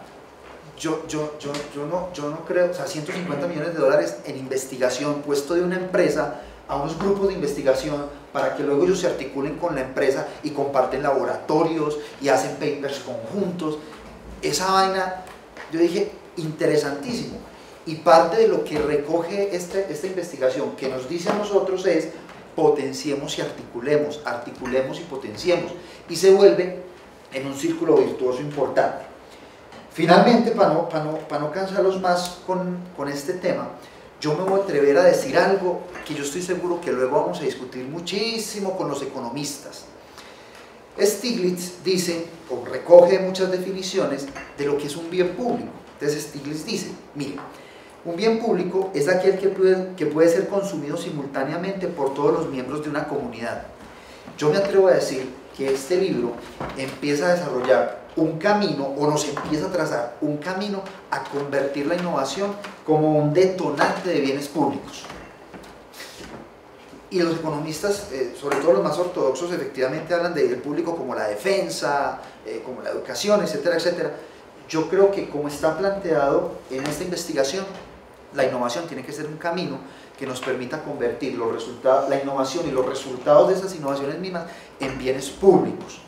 yo no creo, o sea, 150 millones de dólares en investigación puesto de una empresa a unos grupos de investigación para que luego ellos se articulen con la empresa y comparten laboratorios y hacen papers conjuntos. Esa vaina, yo dije, interesantísimo. Y parte de lo que recoge esta investigación que nos dice a nosotros es potenciemos y articulemos y potenciemos, y se vuelve en un círculo virtuoso importante. Finalmente, para no cansarlos más con este tema, yo me voy a atrever a decir algo que yo estoy seguro que luego vamos a discutir muchísimo con los economistas. Stiglitz dice, o recoge muchas definiciones de lo que es un bien público. Entonces Stiglitz dice, mire, un bien público es aquel que puede ser consumido simultáneamente por todos los miembros de una comunidad. Yo me atrevo a decir que este libro empieza a desarrollar un camino, o nos empieza a trazar un camino a convertir la innovación como un detonante de bienes públicos. Y los economistas, sobre todo los más ortodoxos, efectivamente hablan del público como la defensa, como la educación, etcétera, etcétera. Yo creo que como está planteado en esta investigación, la innovación tiene que ser un camino que nos permita convertir la innovación y los resultados de esas innovaciones mismas en bienes públicos.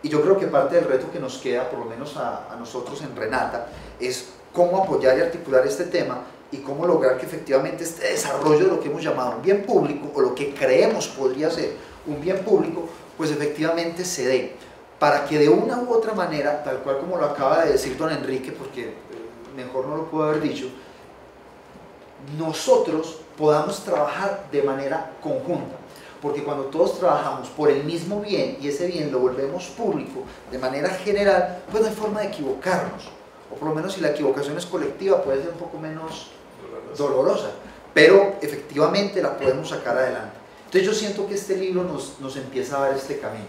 Y yo creo que parte del reto que nos queda, por lo menos a nosotros en Renata, es cómo apoyar y articular este tema y cómo lograr que efectivamente este desarrollo de lo que hemos llamado un bien público, o lo que creemos podría ser un bien público, pues efectivamente se dé, para que de una u otra manera, tal cual como lo acaba de decir don Enrique, porque mejor no lo puedo haber dicho, nosotros podamos trabajar de manera conjunta. Porque cuando todos trabajamos por el mismo bien y ese bien lo volvemos público de manera general, pues no hay forma de equivocarnos, o por lo menos si la equivocación es colectiva puede ser un poco menos dolorosa, pero efectivamente la podemos sacar adelante. Entonces yo siento que este libro nos empieza a dar este camino.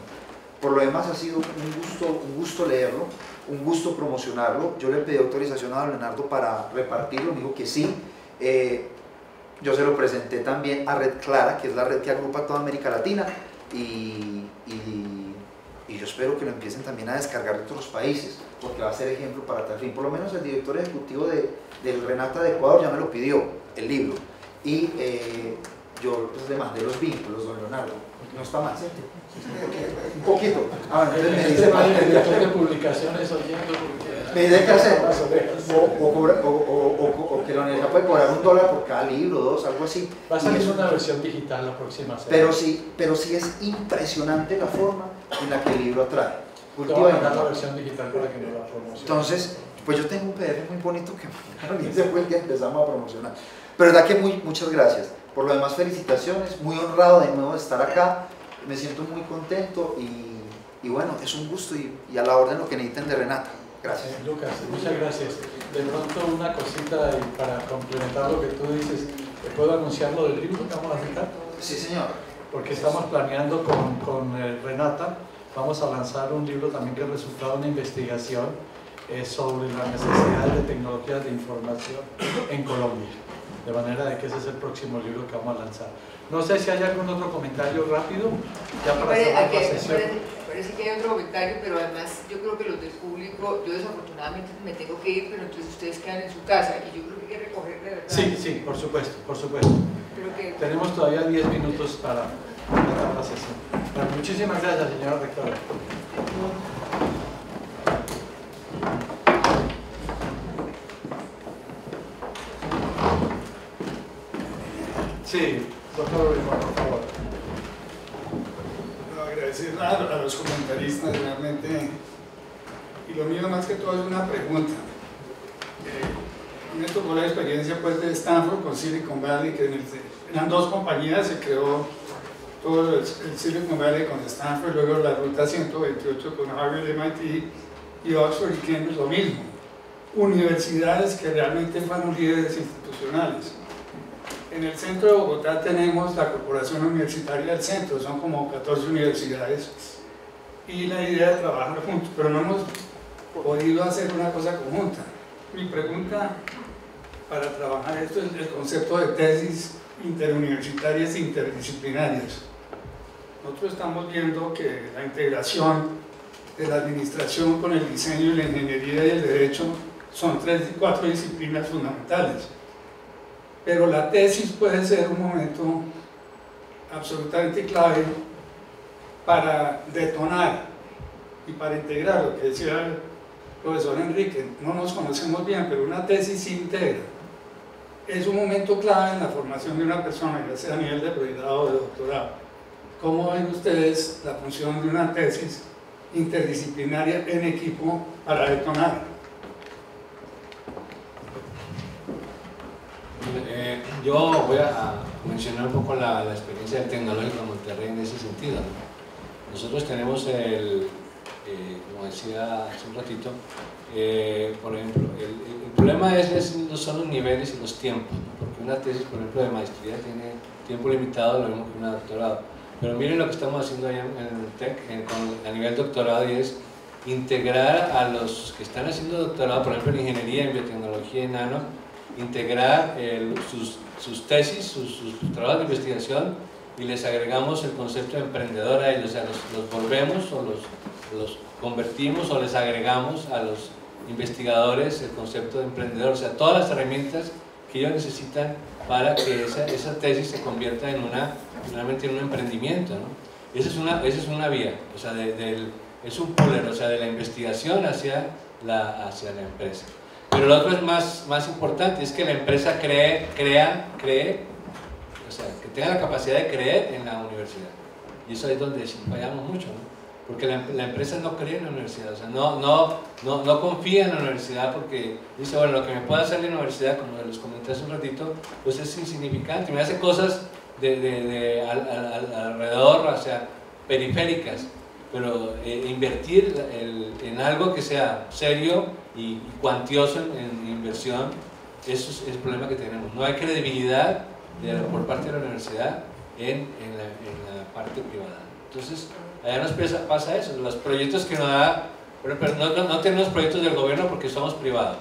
Por lo demás ha sido un gusto leerlo, un gusto promocionarlo. Yo le pedí autorización a don Leonardo para repartirlo, me dijo que sí. Yo se lo presenté también a Red Clara, que es la red que agrupa toda América Latina, y yo espero que lo empiecen también a descargar de otros países, porque va a ser ejemplo para tal fin. Por lo menos el director ejecutivo del Renata de Ecuador ya me lo pidió, el libro, y yo pues, le mandé los vínculos, don Leonardo. No está mal, ¿cierto? Un poquito. Entonces me dice el director de publicaciones oyendo, me dice qué hacer, o que la universidad puede cobrar $1 por cada libro, 2, algo así. Va a salir una versión digital la próxima semana. Pero sí es impresionante la forma en la que el libro atrae. Te voy a mandar la versión digital para que no la promocione. Entonces, pues yo tengo un PDF muy bonito que ese fue el que empezamos a promocionar. Pero verdad que muchas gracias. Por lo demás, felicitaciones, muy honrado de nuevo de estar acá, me siento muy contento y bueno, es un gusto y a la orden lo que necesiten de Renata. Gracias. Lucas, muchas gracias. De pronto una cosita y para complementar lo que tú dices, ¿te puedo anunciar lo del libro que vamos a sacar? Sí, señor. Porque estamos planeando con Renata, vamos a lanzar un libro también que es resultado de una investigación sobre las necesidades de tecnologías de información en Colombia. De manera de que ese es el próximo libro que vamos a lanzar. No sé si hay algún otro comentario rápido, ya para cerrar la sesión. Parece que hay otro comentario, pero además yo creo que los del público, yo desafortunadamente me tengo que ir, pero entonces ustedes quedan en su casa y yo creo que hay que recoger de verdad. Sí, sí, por supuesto, por supuesto. Tenemos todavía 10 minutos para empezar la sesión. Bueno, muchísimas gracias, señora rectora. Sí, doctor Rimón, por favor. Agradecer a los comentaristas realmente, y lo mío más que todo es una pregunta. Me tocó la experiencia pues de Stanford con Silicon Valley, que eran dos compañías, se creó todo el Silicon Valley con Stanford, luego la ruta 128 con Harvard, MIT y Oxford y Cambridge, lo mismo. Universidades que realmente fueron líderes institucionales. En el centro de Bogotá tenemos la Corporación Universitaria del Centro, son como 14 universidades, y la idea de trabajar juntos, pero no hemos podido hacer una cosa conjunta. Mi pregunta para trabajar esto es el concepto de tesis interuniversitarias e interdisciplinarias. Nosotros estamos viendo que la integración de la administración con el diseño, la ingeniería y el derecho son 3 y 4 disciplinas fundamentales. Pero la tesis puede ser un momento absolutamente clave para detonar y para integrar lo que decía el profesor Enrique. No nos conocemos bien, pero una tesis sí integra. Es un momento clave en la formación de una persona, ya sea a nivel de pregrado o de doctorado. ¿Cómo ven ustedes la función de una tesis interdisciplinaria en equipo para detonar? Yo voy a mencionar un poco la experiencia del Tecnológico de Monterrey en ese sentido, ¿no? Nosotros tenemos como decía hace un ratito, por ejemplo, el problema son los niveles y los tiempos, ¿no? Porque una tesis, por ejemplo, de maestría tiene tiempo limitado, lo mismo que una doctorado. Pero miren lo que estamos haciendo allá en el TEC a nivel doctorado, y es integrar a los que están haciendo doctorado, por ejemplo en ingeniería, en biotecnología y nano, integrar sus tesis, sus trabajos de investigación, y les agregamos el concepto de emprendedor a ellos, o sea, los volvemos o los convertimos o les agregamos a los investigadores el concepto de emprendedor, o sea, todas las herramientas que ellos necesitan para que esa tesis se convierta realmente en un emprendimiento, ¿no? Esa es una vía, o sea, es un puller, o sea, de la investigación hacia la empresa. Pero lo otro es más importante, es que la empresa cree, o sea, que tenga la capacidad de creer en la universidad. Y eso es donde fallamos mucho, ¿no? Porque la empresa no cree en la universidad, o sea, no confía en la universidad, porque dice, bueno, lo que me puede hacer la universidad, como les comenté hace un ratito, pues es insignificante, me hace cosas alrededor, o sea, periféricas, pero invertir en algo que sea serio y cuantioso en inversión, eso es el problema que tenemos. No hay credibilidad por parte de la universidad en la parte privada. Entonces, allá nos pasa eso, los proyectos que nos da, pero no tenemos proyectos del gobierno porque somos privados,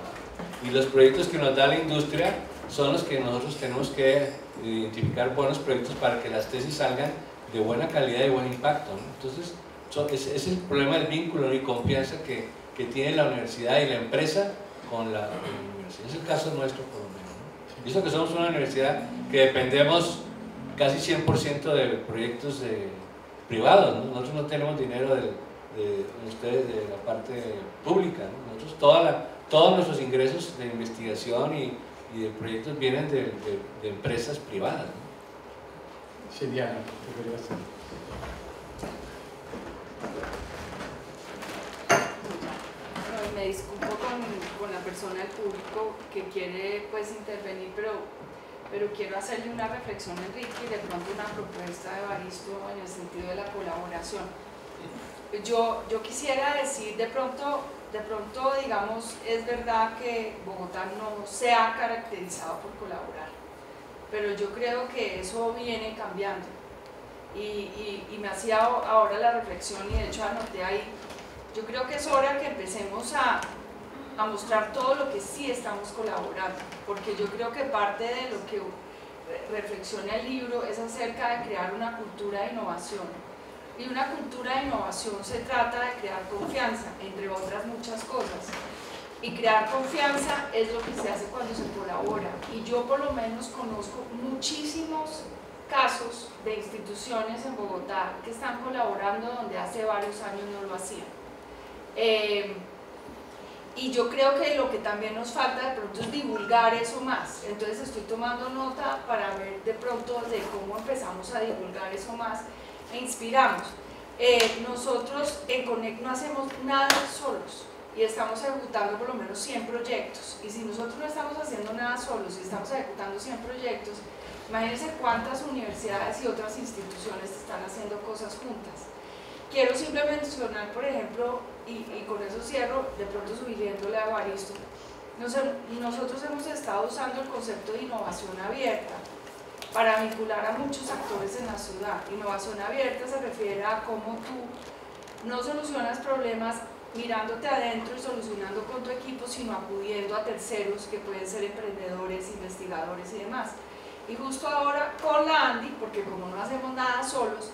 y los proyectos que nos da la industria son los que nosotros tenemos que identificar buenos proyectos para que las tesis salgan de buena calidad y buen impacto, ¿no? Entonces, es el problema del vínculo y confianza que tiene la universidad y la empresa con la universidad. Es el caso nuestro, por lo menos, ¿no? Visto que somos una universidad que dependemos casi 100% de proyectos privados, ¿no? Nosotros no tenemos dinero de ustedes de la parte pública, ¿no? Nosotros todos nuestros ingresos de investigación y de proyectos vienen de empresas privadas, ¿no? Sí, Diana, ¿qué querías decir? Me disculpo con la persona del público que quiere pues intervenir, pero pero quiero hacerle una reflexión a Enrique y de pronto una propuesta de Evaristo en el sentido de la colaboración. Yo quisiera decir, de pronto, digamos, es verdad que Bogotá no se ha caracterizado por colaborar, pero yo creo que eso viene cambiando. Y me hacía ahora la reflexión, y de hecho anoté ahí, yo creo que es hora que empecemos a mostrar todo lo que sí estamos colaborando, porque yo creo que parte de lo que reflexiona el libro es acerca de crear una cultura de innovación. Y una cultura de innovación se trata de crear confianza, entre otras muchas cosas. Y crear confianza es lo que se hace cuando se colabora. Y yo por lo menos conozco muchísimos casos de instituciones en Bogotá que están colaborando donde hace varios años no lo hacían. Y yo creo que lo que también nos falta de pronto es divulgar eso más. Entonces estoy tomando nota para ver de pronto de cómo empezamos a divulgar eso más e inspiramos. Nosotros en Connect no hacemos nada solos y estamos ejecutando por lo menos 100 proyectos. Y si nosotros no estamos haciendo nada solos y estamos ejecutando 100 proyectos, imagínense cuántas universidades y otras instituciones están haciendo cosas juntas. Quiero simplemente mencionar, por ejemplo, y con eso cierro, de pronto subiéndole a Evaristo, nosotros hemos estado usando el concepto de innovación abierta para vincular a muchos actores en la ciudad. Innovación abierta se refiere a cómo tú no solucionas problemas mirándote adentro y solucionando con tu equipo, sino acudiendo a terceros que pueden ser emprendedores, investigadores y demás. Y justo ahora con la ANDI, porque como no hacemos nada solos,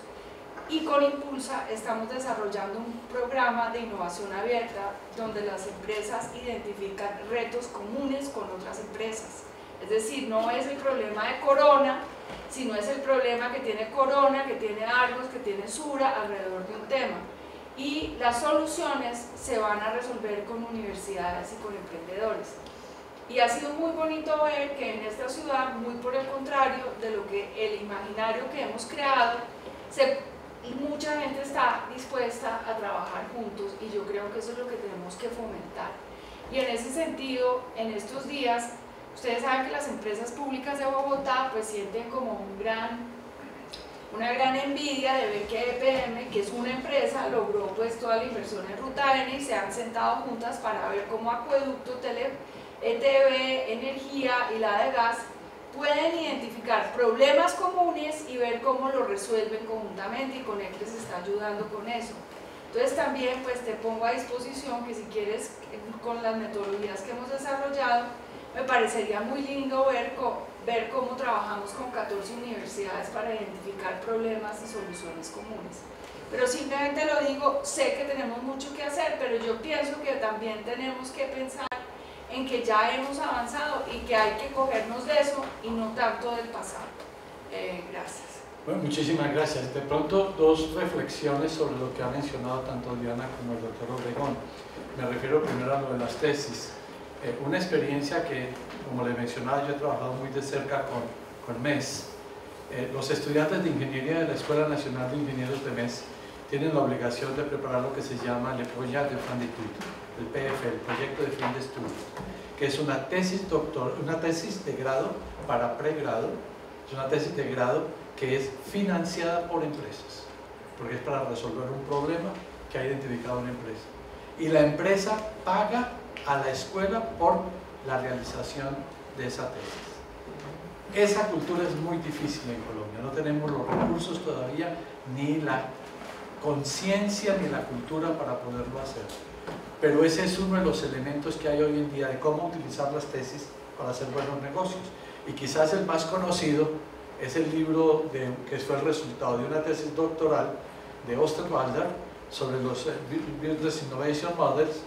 y con Impulsa estamos desarrollando un programa de innovación abierta donde las empresas identifican retos comunes con otras empresas. Es decir, no es el problema de Corona, sino es el problema que tiene Corona, que tiene Argos, que tiene Sura alrededor de un tema. Y las soluciones se van a resolver con universidades y con emprendedores. Y ha sido muy bonito ver que en esta ciudad, muy por el contrario de lo que el imaginario que hemos creado, mucha gente está dispuesta a trabajar juntos y yo creo que eso es lo que tenemos que fomentar. Y en ese sentido, en estos días, ustedes saben que las empresas públicas de Bogotá pues sienten como una gran envidia de ver que EPM, que es una empresa, logró pues toda la inversión en Ruta N y se han sentado juntas para ver cómo Acueducto, ETB, Energía y la de Gas pueden identificar problemas comunes y ver cómo lo resuelven conjuntamente, y Connect les está ayudando con eso. Entonces también pues te pongo a disposición que si quieres, con las metodologías que hemos desarrollado, me parecería muy lindo ver cómo trabajamos con 14 universidades para identificar problemas y soluciones comunes. Pero simplemente lo digo, sé que tenemos mucho que hacer, pero yo pienso que también tenemos que pensar en que ya hemos avanzado y que hay que cogernos de eso y no tanto del pasado. Gracias. Bueno, muchísimas gracias. De pronto, dos reflexiones sobre lo que ha mencionado tanto Diana como el doctor Obregón. Me refiero primero a lo de las tesis. Una experiencia que, como le mencionaba, yo he trabajado muy de cerca con MES. Los estudiantes de ingeniería de la Escuela Nacional de Ingenieros de MES tienen la obligación de preparar lo que se llama Le Projet de Fin d'études, el PF, el proyecto de fin de estudios, que es una tesis de grado para pregrado, es una tesis de grado que es financiada por empresas, porque es para resolver un problema que ha identificado una empresa. Y la empresa paga a la escuela por la realización de esa tesis. Esa cultura es muy difícil en Colombia, no tenemos los recursos todavía, ni la conciencia ni la cultura para poderlo hacer. Pero ese es uno de los elementos que hay hoy en día de cómo utilizar las tesis para hacer buenos negocios. Y quizás el más conocido es el libro que fue el resultado de una tesis doctoral de Osterwalder sobre los Business Innovation Models,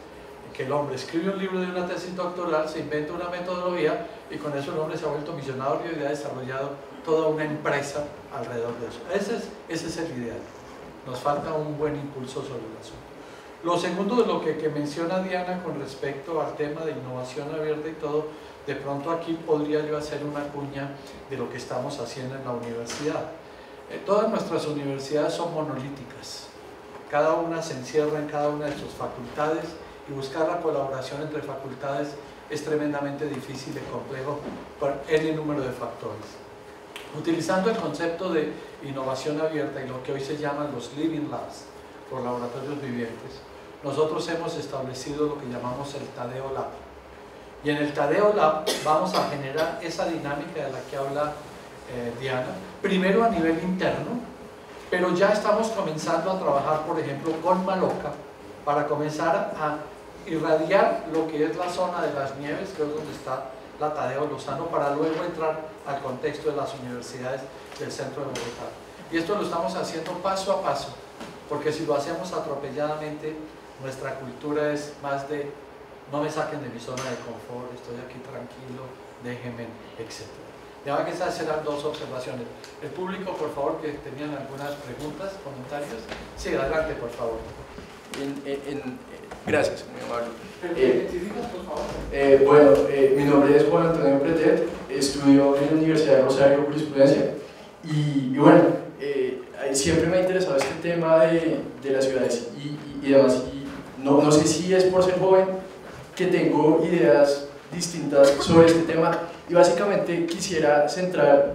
que el hombre escribe un libro de una tesis doctoral, se inventa una metodología y con eso el hombre se ha vuelto millonario y ha desarrollado toda una empresa alrededor de eso. Ese es el ideal. Nos falta un buen impulso sobre el asunto. Lo segundo de lo que menciona Diana con respecto al tema de innovación abierta y todo, de pronto aquí podría yo hacer una cuña de lo que estamos haciendo en la universidad. Todas nuestras universidades son monolíticas, cada una se encierra en cada una de sus facultades y buscar la colaboración entre facultades es tremendamente difícil y complejo por n número de factores. Utilizando el concepto de innovación abierta y lo que hoy se llaman los Living Labs, los laboratorios vivientes, nosotros hemos establecido lo que llamamos el Tadeo Lab. Y en el Tadeo Lab vamos a generar esa dinámica de la que habla Diana, primero a nivel interno, pero ya estamos comenzando a trabajar, por ejemplo, con Maloca, para comenzar a irradiar lo que es la zona de las nieves, que es donde está la Tadeo Lozano, para luego entrar al contexto de las universidades del centro de Bogotá. Y esto lo estamos haciendo paso a paso, porque si lo hacemos atropelladamente, nuestra cultura es más de no me saquen de mi zona de confort, estoy aquí tranquilo, déjenme, etc. Ya que esas eran dos observaciones. El público, por favor, que tenían algunas preguntas, comentarios. Sí, adelante, por favor. Gracias, muy amable. Por favor. Bueno, mi nombre es Juan Antonio Pretet, estudio en la Universidad de Rosario Jurisprudencia y bueno, siempre me ha interesado este tema de las ciudades y demás. Y no sé si es por ser joven que tengo ideas distintas sobre este tema y básicamente quisiera centrar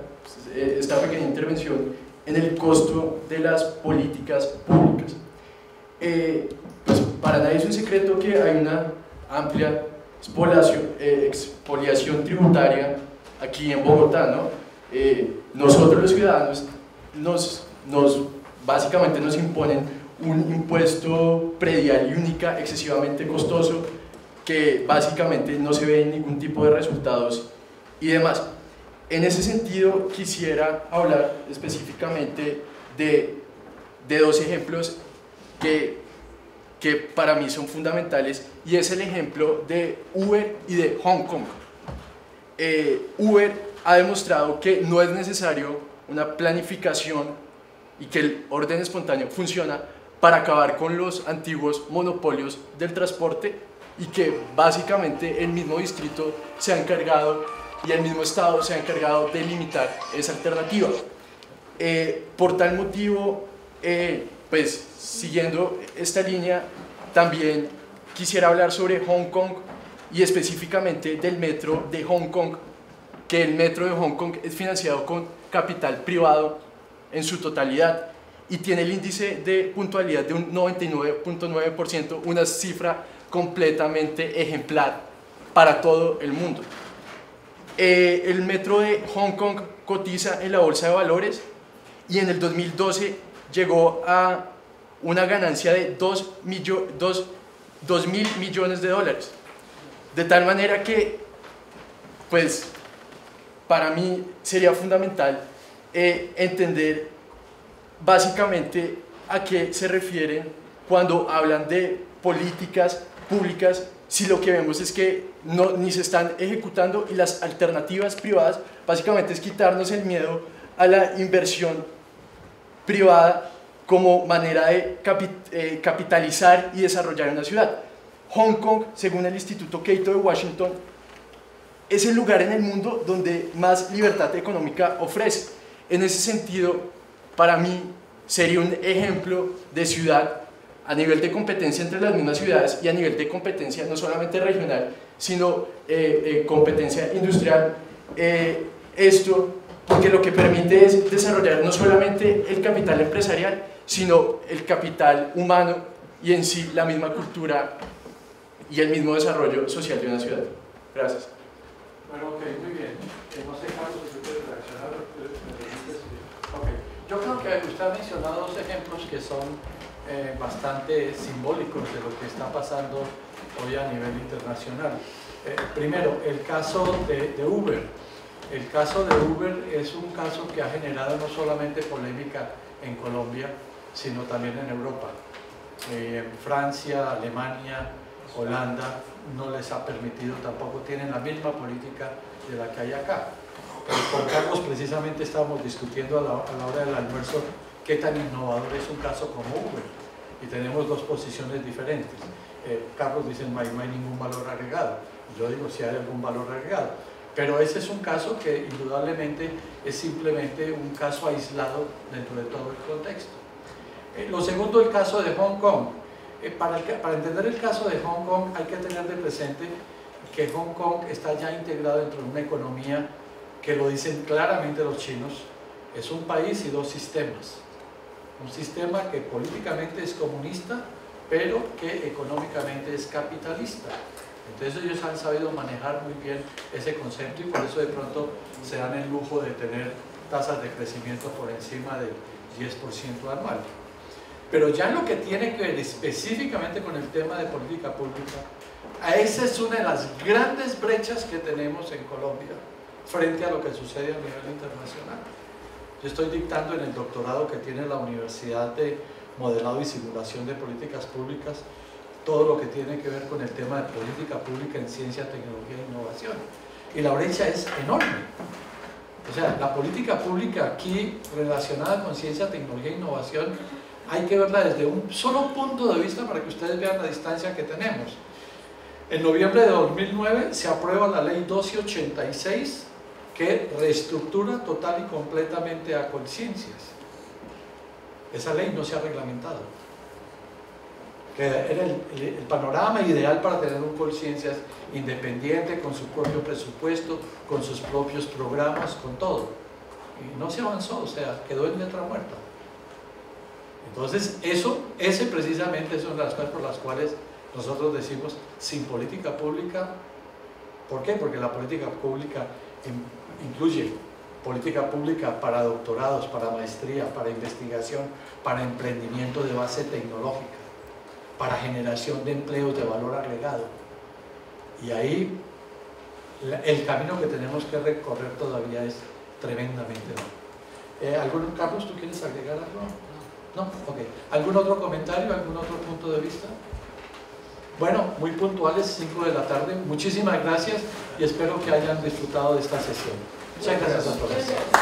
esta pequeña intervención en el costo de las políticas públicas. Pues para nadie es un secreto que hay una amplia expoliación tributaria aquí en Bogotá, ¿no? Nosotros los ciudadanos básicamente nos imponen un impuesto predial y única excesivamente costoso que básicamente no se ve en ningún tipo de resultados y demás. En ese sentido quisiera hablar específicamente de dos ejemplos que para mí son fundamentales y es el ejemplo de Uber y de Hong Kong. Uber ha demostrado que no es necesario una planificación y que el orden espontáneo funciona para acabar con los antiguos monopolios del transporte y que básicamente el mismo distrito se ha encargado y el mismo estado se ha encargado de limitar esa alternativa. Por tal motivo, pues siguiendo esta línea, también quisiera hablar sobre Hong Kong y específicamente del metro de Hong Kong, que el metro de Hong Kong es financiado con capital privado en su totalidad y tiene el índice de puntualidad de un 99.9%, una cifra completamente ejemplar para todo el mundo. El metro de Hong Kong cotiza en la bolsa de valores y en el 2012 llegó a una ganancia de 2.000 millones de dólares. De tal manera que, pues, para mí sería fundamental entender básicamente a qué se refieren cuando hablan de políticas públicas, si lo que vemos es que ni se están ejecutando y las alternativas privadas básicamente es quitarnos el miedo a la inversión privada como manera de capitalizar y desarrollar una ciudad. Hong Kong, según el Instituto Cato de Washington, es el lugar en el mundo donde más libertad económica ofrece. En ese sentido, para mí sería un ejemplo de ciudad a nivel de competencia entre las mismas ciudades y a nivel de competencia no solamente regional, sino competencia industrial. Esto porque lo que permite es desarrollar no solamente el capital empresarial, sino el capital humano y en sí la misma cultura y el mismo desarrollo social de una ciudad. Gracias. Bueno, ok, muy bien. No sé, Carlos, si usted puede reaccionar. Okay. Yo creo que usted ha mencionado dos ejemplos que son bastante simbólicos de lo que está pasando hoy a nivel internacional. Primero, el caso de Uber. El caso de Uber es un caso que ha generado no solamente polémica en Colombia, sino también en Europa. Francia, Alemania, Holanda no les ha permitido, tampoco tienen la misma política de la que hay acá. Con Carlos precisamente estábamos discutiendo a la hora del almuerzo qué tan innovador es un caso como Uber, y tenemos dos posiciones diferentes. Carlos dice no hay ningún valor agregado, yo digo si hay algún valor agregado, pero ese es un caso que indudablemente es simplemente un caso aislado dentro de todo el contexto. Lo segundo, el caso de Hong Kong. Para entender el caso de Hong Kong hay que tener de presente que Hong Kong está ya integrado dentro de una economía que lo dicen claramente los chinos, es un país y dos sistemas. Un sistema que políticamente es comunista, pero que económicamente es capitalista. Entonces ellos han sabido manejar muy bien ese concepto y por eso de pronto se dan el lujo de tener tasas de crecimiento por encima del 10% anual. Pero ya en lo que tiene que ver específicamente con el tema de política pública, esa es una de las grandes brechas que tenemos en Colombia frente a lo que sucede a nivel internacional. Yo estoy dictando en el doctorado que tiene la Universidad de Modelado y Simulación de Políticas Públicas todo lo que tiene que ver con el tema de política pública en ciencia, tecnología e innovación. Y la brecha es enorme. O sea, la política pública aquí relacionada con ciencia, tecnología e innovación hay que verla desde un solo punto de vista para que ustedes vean la distancia que tenemos. En noviembre de 2009 se aprueba la ley 1286 que reestructura total y completamente a Colciencias. Esa ley no se ha reglamentado, que era el panorama ideal para tener un Colciencias independiente, con su propio presupuesto, con sus propios programas, con todo. Y no se avanzó, o sea, quedó en letra muerta. Entonces, ese precisamente es una de las cosas por las cuales nosotros decimos, sin política pública, ¿por qué? Porque la política pública incluye política pública para doctorados, para maestría, para investigación, para emprendimiento de base tecnológica, para generación de empleos de valor agregado. Y ahí el camino que tenemos que recorrer todavía es tremendamente largo. Carlos, ¿tú quieres agregar algo? ¿No? Ok. ¿Algún otro comentario? ¿Algún otro punto de vista? Bueno, muy puntuales, 5 de la tarde. Muchísimas gracias y espero que hayan disfrutado de esta sesión. Muchas gracias a todos.